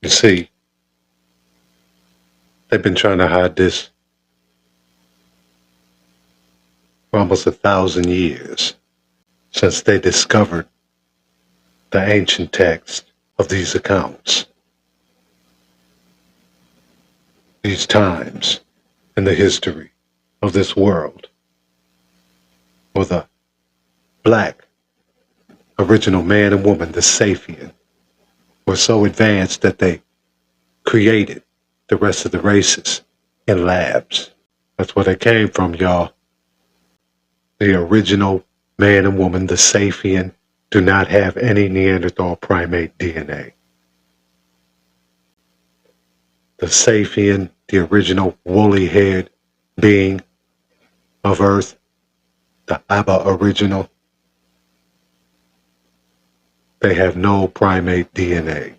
You see, they've been trying to hide this for almost 1,000 years since they discovered the ancient text of these accounts. These times in the history of this world were the black original man and woman, the sapien, were so advanced that they created the rest of the races in labs. That's where they came from, y'all. The original man and woman, the sapien, do not have any Neanderthal primate DNA. The sapien, the original woolly-haired being of Earth, the Aboriginal, they have no primate DNA,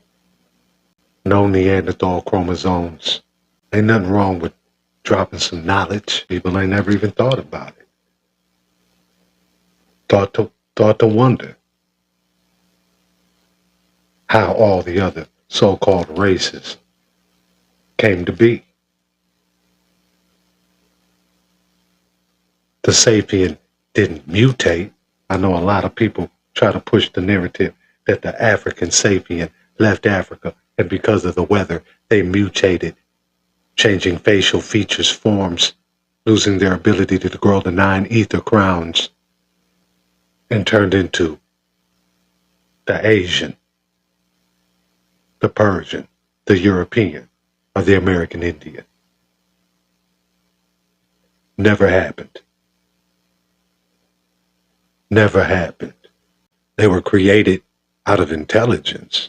no Neanderthal chromosomes. Ain't nothing wrong with dropping some knowledge. People ain't never even thought about it. Thought to wonder how all the other so-called races came to be. The sapien didn't mutate. I know a lot of people try to push the narrative that the African sapien left Africa and because of the weather, they mutated, changing facial features, forms, losing their ability to grow the 9 ether crowns, and turned into the Asian, the Persian, the European, or the American Indian. Never happened. Never happened. They were created out of intelligence.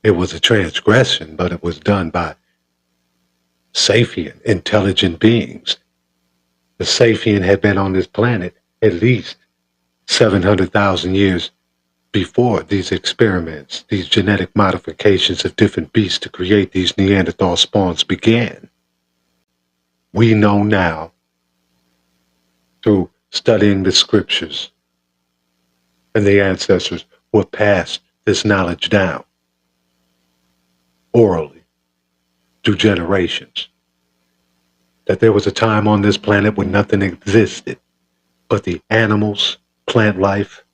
It was a transgression, but it was done by sapient, intelligent beings. The sapien had been on this planet at least 700,000 years before these experiments, these genetic modifications of different beasts to create these Neanderthal spawns began. We know now through studying the scriptures and the ancestors who have passed this knowledge down orally through generations, that there was a time on this planet when nothing existed but the animals, plant life,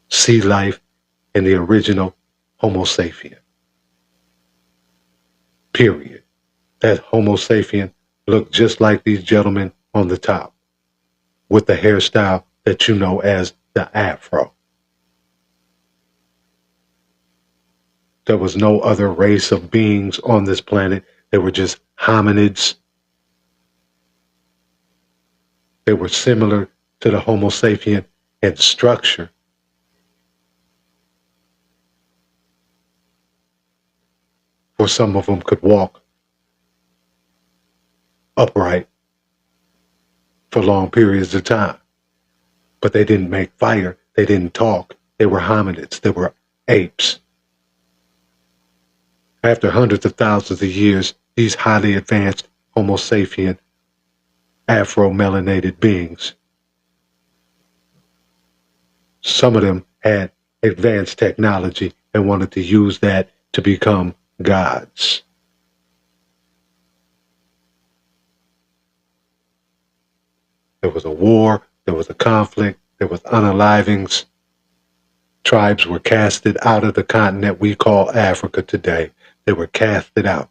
sea life, and the original Homo sapien. Period. That Homo sapien looked just like these gentlemen on the top, with the hairstyle that you know as the afro. There was no other race of beings on this planet. They were just hominids. They were similar to the Homo sapien in structure. For some of them could walk upright for long periods of time. But they didn't make fire. They didn't talk. They were hominids. They were apes. After hundreds of thousands of years, these highly advanced Homo sapien, Afro-melanated beings, some of them had advanced technology and wanted to use that to become gods. There was a war, there was a conflict, there was unalivings. Tribes were casted out of the continent we call Africa today. They were casted out.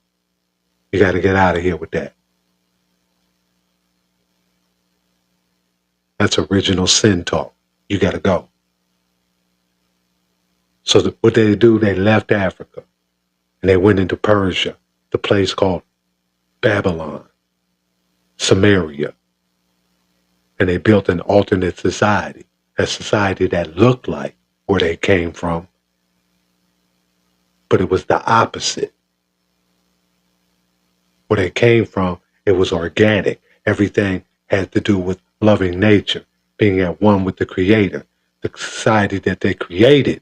You got to get out of here with that. That's original sin talk. You got to go. So what did they do? They left Africa and they went into Persia, the place called Babylon, Samaria. And they built an alternate society, a society that looked like where they came from, but it was the opposite. Where they came from, it was organic. Everything had to do with loving nature, being at one with the Creator. The society that they created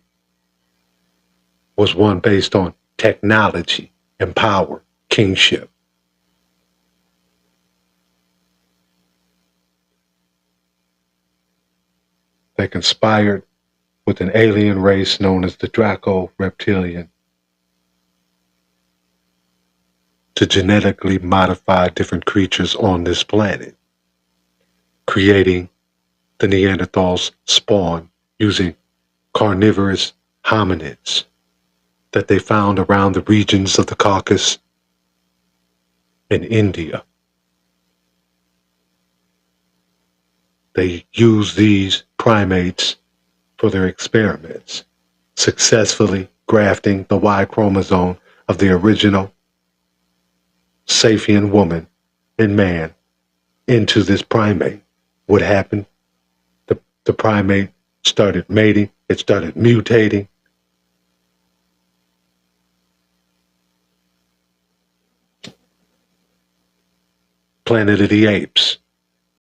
was one based on technology and power, kingship. They conspired with an alien race known as the Draco Reptilian to genetically modify different creatures on this planet, creating the Neanderthals' spawn using carnivorous hominids that they found around the regions of the Caucasus and India. They used these primates for their experiments, successfully grafting the Y chromosome of the original sapien woman and man into this primate. What happened? The primate started mating, it started mutating. Planet of the Apes.